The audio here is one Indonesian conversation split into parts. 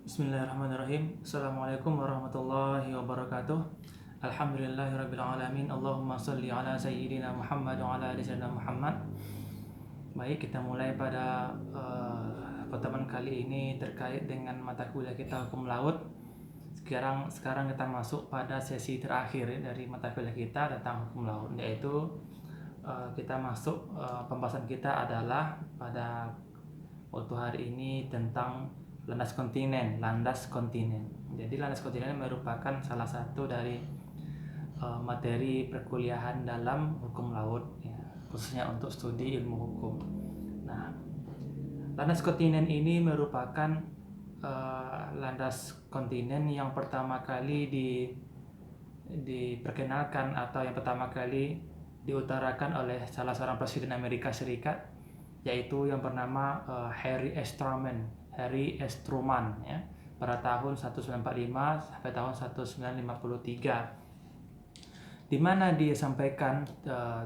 Bismillahirrahmanirrahim. Assalamualaikum warahmatullahi wabarakatuh. Alhamdulillahirrabbilalamin. Allahumma salli ala sayyidina Muhammad wa ala ali sayyidina Muhammad. Baik, kita mulai pada pertemuan kali ini terkait dengan mata kuliah kita hukum laut. Sekarang kita masuk pada sesi terakhir dari mata kuliah kita tentang hukum laut, yaitu kita masuk pembahasan kita adalah pada waktu hari ini tentang landas kontinen. Jadi landas kontinen merupakan salah satu dari materi perkuliahan dalam hukum laut, ya, khususnya untuk studi ilmu hukum. Nah, landas kontinen ini merupakan landas kontinen yang pertama kali diperkenalkan atau yang pertama kali diutarakan oleh salah seorang presiden Amerika Serikat, yaitu yang bernama Harry S. Truman, ya, pada tahun 1945 sampai tahun 1953, di mana dia sampaikan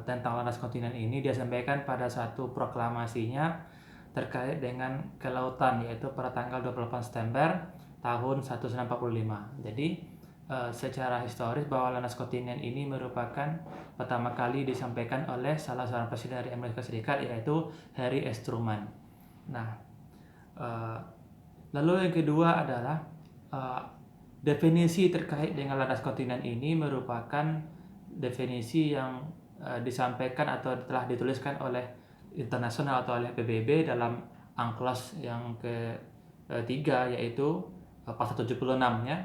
tentang landas kontinen ini. Dia sampaikan pada satu proklamasinya terkait dengan kelautan, yaitu pada tanggal 28 September tahun 1945. Jadi secara historis bahwa landas kontinen ini merupakan pertama kali disampaikan oleh salah seorang presiden dari Amerika Serikat, yaitu Harry S. Truman. Nah, lalu yang kedua adalah definisi terkait dengan landas kontinen ini merupakan definisi yang disampaikan atau telah dituliskan oleh internasional atau oleh PBB dalam UNCLOS yang ketiga, yaitu pasal 76, ya.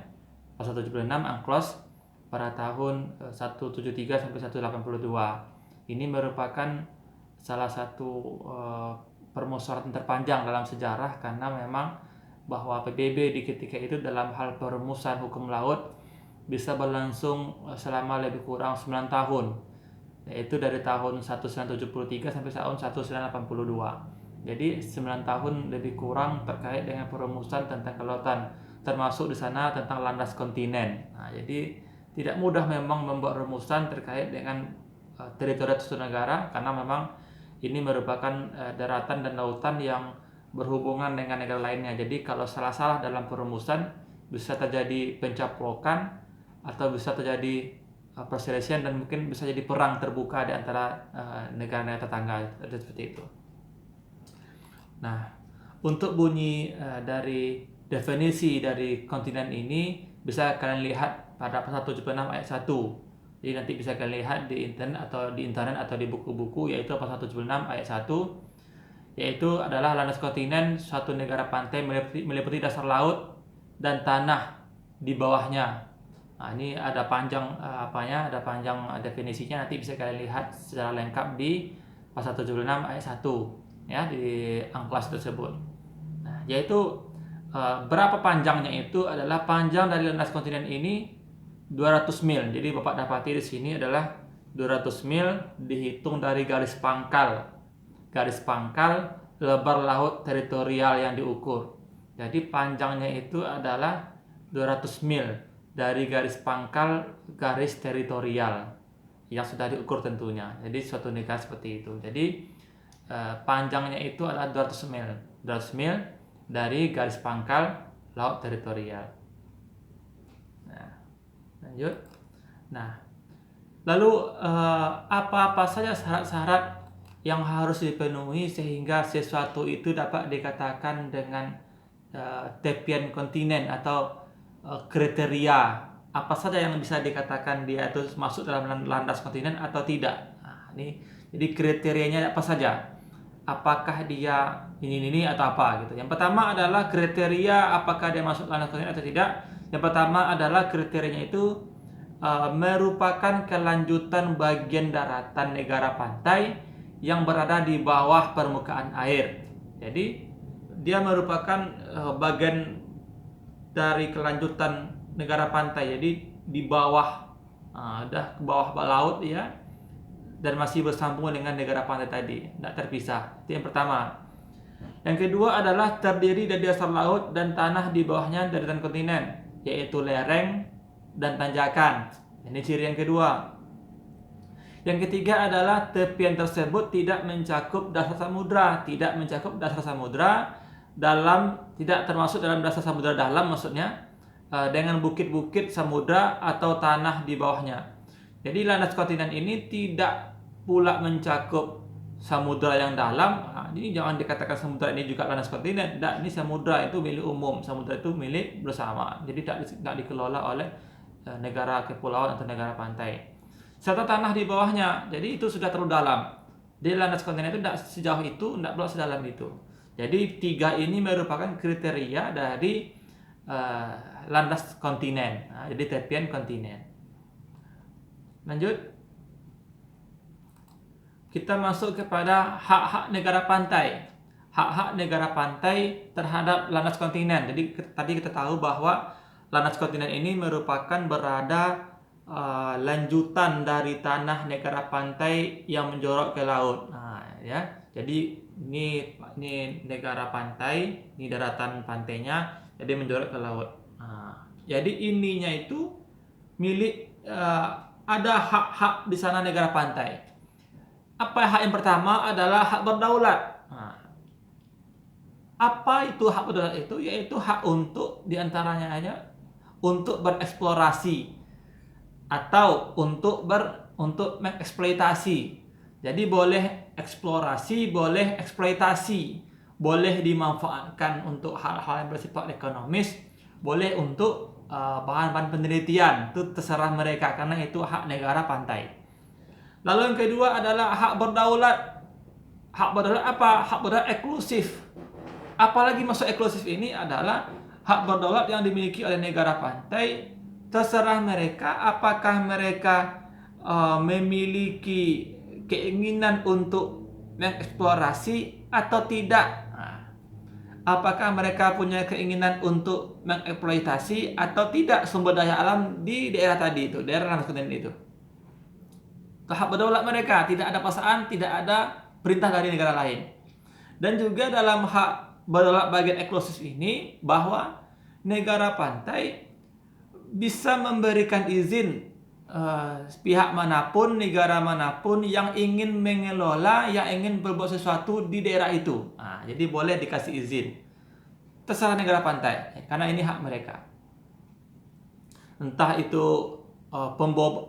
Pasal 76 UNCLOS pada tahun 173 sampai 182. Ini merupakan salah satu permusyawaratan terpanjang dalam sejarah, karena memang bahwa PBB di ketika itu dalam hal perumusan hukum laut bisa berlangsung selama lebih kurang 9 tahun, yaitu dari tahun 1973 sampai tahun 1982. Jadi 9 tahun lebih kurang terkait dengan perumusan tentang kelautan, termasuk di sana tentang landas kontinen. Nah, jadi tidak mudah memang membuat rumusan terkait dengan teritori suatu negara, karena memang ini merupakan daratan dan lautan yang berhubungan dengan negara lainnya. Jadi kalau salah-salah dalam perumusan bisa terjadi pencaplokan atau bisa terjadi perselisihan, dan mungkin bisa jadi perang terbuka di antara negara-negara tetangga, seperti itu. Nah, untuk bunyi dari definisi dari kontinen ini bisa kalian lihat pada pasal 76 ayat 1. Jadi nanti bisa kalian lihat di internet atau di buku-buku, yaitu pasal 76 ayat 1, yaitu adalah landas kontinen suatu negara pantai meliputi dasar laut dan tanah di bawahnya. Nah, ini ada panjang ada panjang definisinya, nanti bisa kalian lihat secara lengkap di pasal 76 ayat 1, ya, di UNCLOS tersebut. Nah, yaitu berapa panjangnya itu adalah panjang dari landas kontinen ini 200 mil. Jadi Bapak dapati di sini adalah 200 mil dihitung dari garis pangkal lebar laut teritorial yang diukur. Jadi panjangnya itu adalah 200 mil dari garis pangkal garis teritorial yang sudah diukur tentunya. Jadi suatu negara seperti itu. Jadi panjangnya itu adalah 200 mil dari garis pangkal laut teritorial. Lanjut. Nah, lalu apa saja syarat-syarat yang harus dipenuhi sehingga sesuatu itu dapat dikatakan dengan tepian kontinen, atau kriteria apa saja yang bisa dikatakan dia itu masuk dalam landas kontinen atau tidak. Nah, ini jadi kriterianya apa saja? Apakah dia ini atau apa gitu. Yang pertama adalah kriteria apakah dia masuk landas kontinen atau tidak. Yang pertama adalah kriterianya itu merupakan kelanjutan bagian daratan negara pantai yang berada di bawah permukaan air. Jadi dia merupakan bagian dari kelanjutan negara pantai. Jadi di bawah, udah ke bawah laut, ya, dan masih bersambung dengan negara pantai tadi, tidak terpisah. Itu yang pertama. Yang kedua adalah terdiri dari dasar laut dan tanah di bawahnya daratan kontinen, yaitu lereng dan tanjakan. Ini ciri yang kedua. Yang ketiga adalah tepian tersebut tidak mencakup dasar samudra. tidak termasuk dalam dasar samudra dalam, maksudnya dengan bukit-bukit samudra atau tanah di bawahnya. Jadi landas kontinen ini tidak pula mencakup samudra yang dalam. Ini jangan dikatakan samudra ini juga landas kontinen. Tidak, ini samudra itu milik umum, samudra itu milik bersama. Jadi tidak dikelola oleh negara kepulauan atau negara pantai. Serta tanah di bawahnya. Jadi itu sudah terlalu dalam. Di landas kontinen itu tidak sejauh itu, tidak pula sedalam itu. Jadi 3 ini merupakan kriteria dari landas kontinen. Jadi tepian kontinen. Lanjut. Kita masuk kepada hak-hak negara pantai. Hak-hak negara pantai terhadap landas kontinen. Jadi tadi kita tahu bahwa landas kontinen ini merupakan berada lanjutan dari tanah negara pantai yang menjorok ke laut. Ya. Jadi ini negara pantai, ini daratan pantainya, jadi menjorok ke laut. Jadi ininya itu milik ada hak-hak di sana negara pantai. Apa hak yang pertama adalah hak berdaulat. Apa itu hak berdaulat itu? Yaitu hak untuk diantaranya hanya untuk bereksplorasi atau untuk mengeksploitasi. Jadi boleh eksplorasi, boleh eksploitasi, boleh dimanfaatkan untuk hal-hal yang bersifat ekonomis, boleh untuk bahan-bahan penelitian. Itu terserah mereka karena itu hak negara pantai. Lalu yang kedua adalah hak berdaulat. Hak berdaulat apa? Hak berdaulat eksklusif. Apalagi maksud eksklusif ini adalah hak berdaulat yang dimiliki oleh negara pantai. Terserah mereka apakah mereka memiliki keinginan untuk mengeksplorasi atau tidak. Apakah mereka punya keinginan untuk mengeksploitasi atau tidak sumber daya alam di daerah tadi itu, daerah landas kontinen itu. Hak berdaulat mereka, tidak ada paksaan, tidak ada perintah dari negara lain. Dan juga dalam hak berdaulat bagian eksklusif ini bahwa negara pantai bisa memberikan izin pihak manapun, negara manapun yang ingin mengelola, yang ingin berbuat sesuatu di daerah itu. Jadi boleh dikasih izin. Terserah negara pantai, karena ini hak mereka. Entah itu pemboran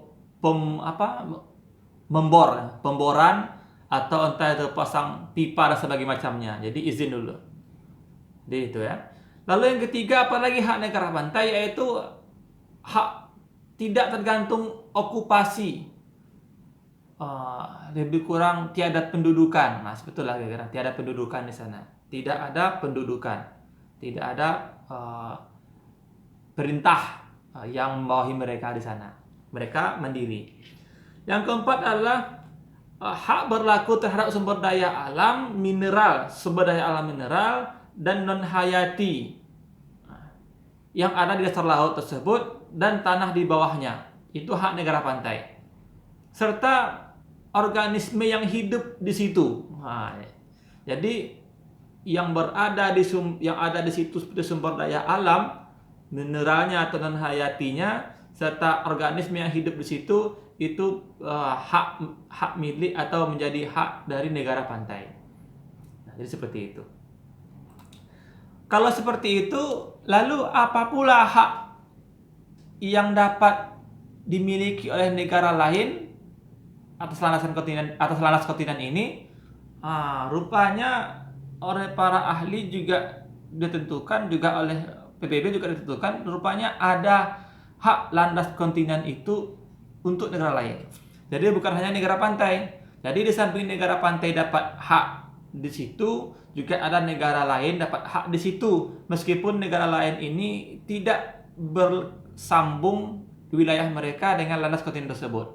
atau entah itu pasang pipa dan sebagainya macamnya. Jadi izin dulu. Jadi itu ya. Lalu yang ketiga apalagi hak negara pantai, yaitu hak tidak tergantung okupasi. Lebih kurang tiada pendudukan. Sebetulnya kira-kira tiada pendudukan di sana. Tidak ada pendudukan. Tidak ada perintah yang membawahi mereka di sana. Mereka mandiri. Yang keempat adalah hak berlaku terhadap sumber daya alam mineral, dan non hayati yang ada di dasar laut tersebut dan tanah di bawahnya. Itu hak negara pantai. Serta organisme yang hidup di situ. Jadi yang ada di situ seperti sumber daya alam, mineralnya atau non hayatinya, serta organisme yang hidup di situ itu hak milik atau menjadi hak dari negara pantai. Jadi seperti itu. Kalau seperti itu, lalu apa pula hak yang dapat dimiliki oleh negara lain atas landas kontinen ini? Rupanya oleh para ahli juga ditentukan, juga oleh PBB juga ditentukan, rupanya ada hak landas kontinen itu untuk negara lain. Jadi bukan hanya negara pantai. Jadi di samping negara pantai dapat hak di situ, juga ada negara lain dapat hak di situ. Meskipun negara lain ini tidak bersambung di wilayah mereka dengan landas kontinen tersebut.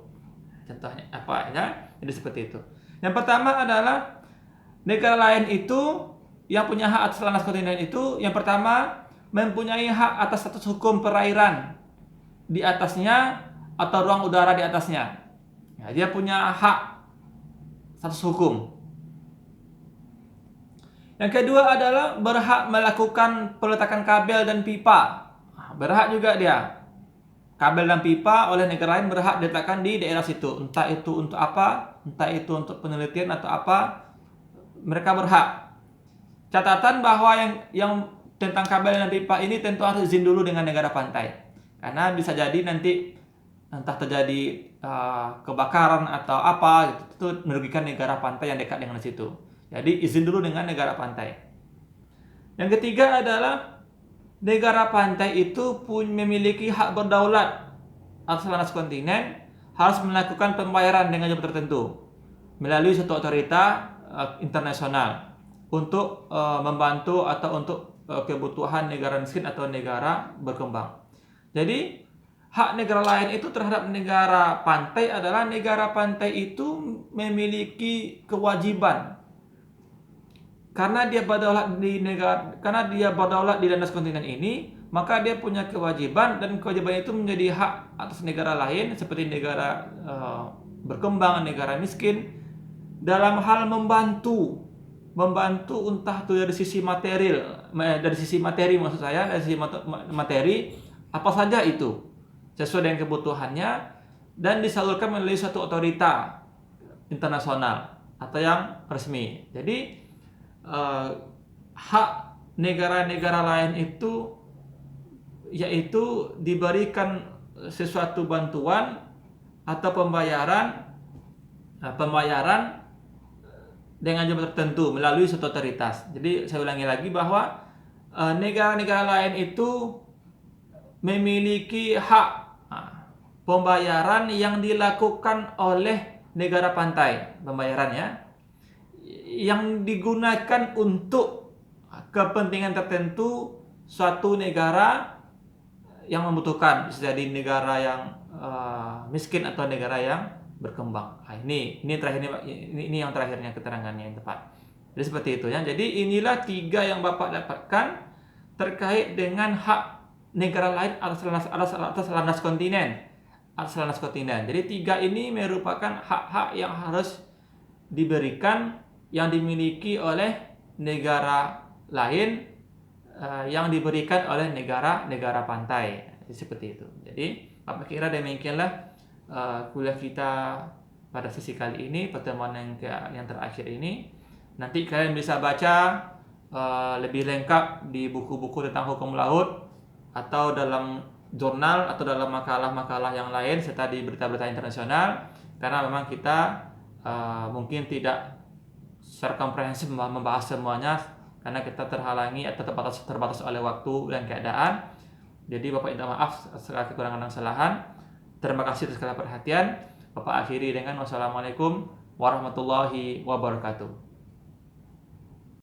Contohnya apa ya? Jadi seperti itu. Yang pertama adalah negara lain itu yang punya hak atas landas kontinen itu, yang pertama mempunyai hak atas status hukum perairan di atasnya atau ruang udara di atasnya. Dia punya hak status hukum. Yang kedua adalah berhak melakukan peletakan kabel dan pipa. Berhak juga dia. Kabel dan pipa oleh negara lain berhak diletakkan di daerah situ. Entah itu untuk apa, entah itu untuk penelitian atau apa, mereka berhak. catatan bahwa yang tentang kabel dan pipa ini tentu harus izin dulu dengan negara pantai. Karena bisa jadi nanti entah terjadi kebakaran atau apa gitu, itu merugikan negara pantai yang dekat dengan situ. Jadi izin dulu dengan negara pantai. Yang ketiga adalah negara pantai itu memiliki hak berdaulat atas landas kontinen, harus melakukan pembayaran dengan jumlah tertentu melalui suatu otorita internasional untuk membantu atau untuk kebutuhan negara miskin atau negara berkembang. Jadi hak negara lain itu terhadap negara pantai adalah negara pantai itu memiliki kewajiban karena dia berdaulat di landas kontinen ini, maka dia punya kewajiban, dan kewajiban itu menjadi hak atas negara lain seperti negara berkembang, negara miskin, dalam hal membantu entah itu dari sisi materi maksud saya, dari sisi materi apa saja itu sesuai dengan kebutuhannya dan disalurkan melalui suatu otorita internasional atau yang resmi. Jadi hak negara-negara lain itu yaitu diberikan sesuatu bantuan atau pembayaran dengan jumlah tertentu melalui suatu otoritas. Jadi saya ulangi lagi bahwa negara-negara lain itu memiliki hak pembayaran yang dilakukan oleh negara pantai, pembayarannya yang digunakan untuk kepentingan tertentu suatu negara yang membutuhkan, bisa jadi negara yang miskin atau negara yang berkembang. Ini terakhir ini yang terakhirnya keterangannya yang tepat. Jadi seperti itu ya. Jadi inilah 3 yang Bapak dapatkan terkait dengan hak negara lain atas landas kontinen. Jadi 3 ini merupakan hak-hak yang harus diberikan, yang dimiliki oleh negara lain yang diberikan oleh negara pantai. Seperti itu. Jadi Bapak kira demikianlah kuliah kita pada sesi kali ini, pertemuan yang terakhir ini. Nanti kalian bisa baca lebih lengkap di buku-buku tentang hukum laut atau dalam jurnal atau dalam makalah-makalah yang lain serta di berita-berita internasional, karena memang kita mungkin tidak secara komprehensif membahas semuanya karena kita terhalangi atau terbatas oleh waktu dan keadaan. Jadi Bapak minta maaf segala kekurangan dan kesalahan. Terima kasih atas segala perhatian. Bapak akhiri dengan wassalamualaikum warahmatullahi wabarakatuh.